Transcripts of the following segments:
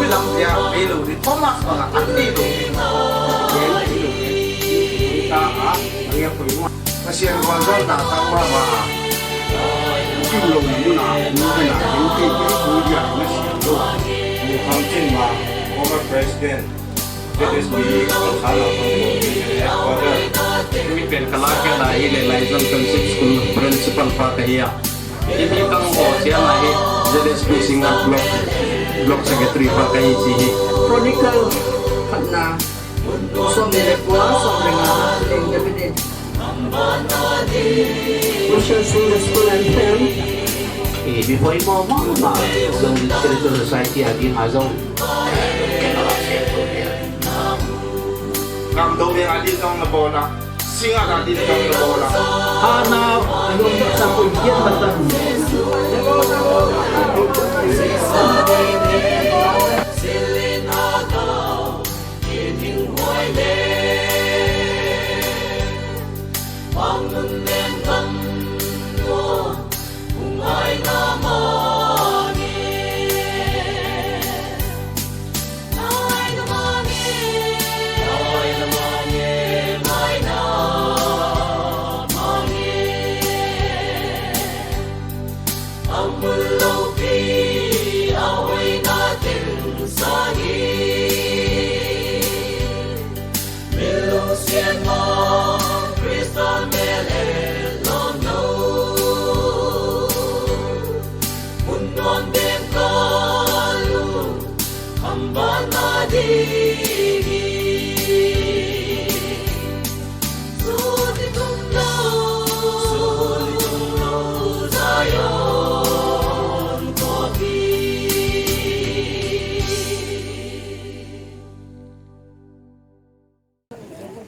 bilang dia bilu di Thomas mga aktibo yang perlu kasi ang wazal na tama ba kilo muna muna yung kaya na siya mukhang chinma former president DSB Gonzalo Ecuador Miguel Calacca na License Concept School Principal pa kaya hindi kang ko siya na DSB Singa Block Secretary pa kay si Chronicle na sobre kuwa sobre nga ang David Social School and Film before mo zong Spiritual Society agi azong Kam daw yung alin ng nabola singa natin ng nabola hanap anong sa pagyan batan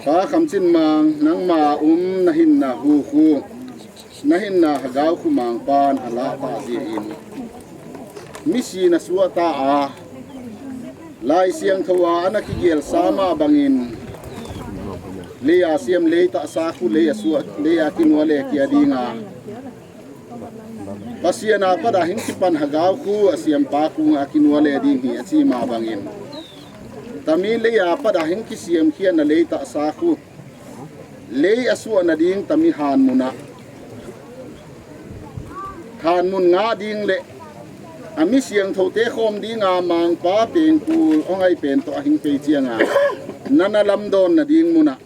Ka kamchin mang nang maum nahin na huku nahin na hagaw kumang pan ala ta diin misi na suata lai siang thawa anakigel sama bangin leya siam leita saku leya suat leya kinwale kiadinga pasiana pada hingsipan hagaw ku asiam paku akinwale dinhi asima bangin tami leya pada hingki siam kian na leita saku lei asua na ding tami han muna han mun nga ding le ami siang thote khom ding nga mang pa peng ku ongai pen to ahing pe chianga nanalam don na ding muna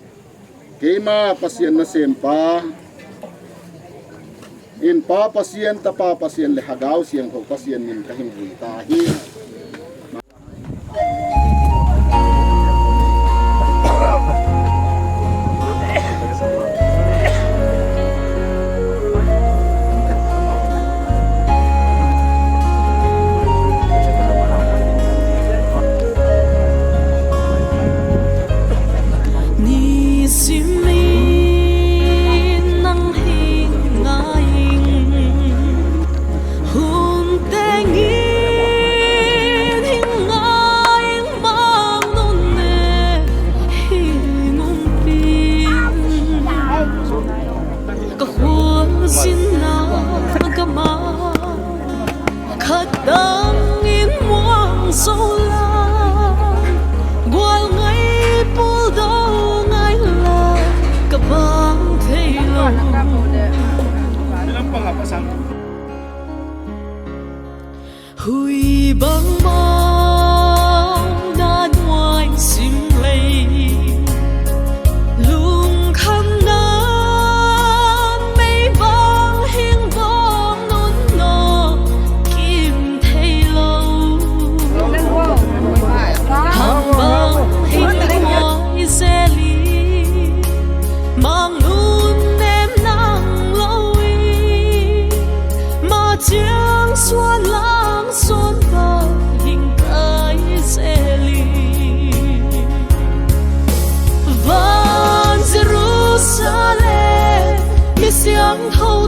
keima pasien na sempa in pa pasien ta pa pasien le hagaw siang ho pasien min kahim ta hi Hui băng mong đã ngoài sim lây lung khăm nan mấy băng hiên bóng nôn nọ kim thay lâu hàng băng hiên ngoài xe ly mang nôn em nắng lâu mà chiang xuân lang xuân vào hình cái xe ly van Jerusalem mi xiang thâu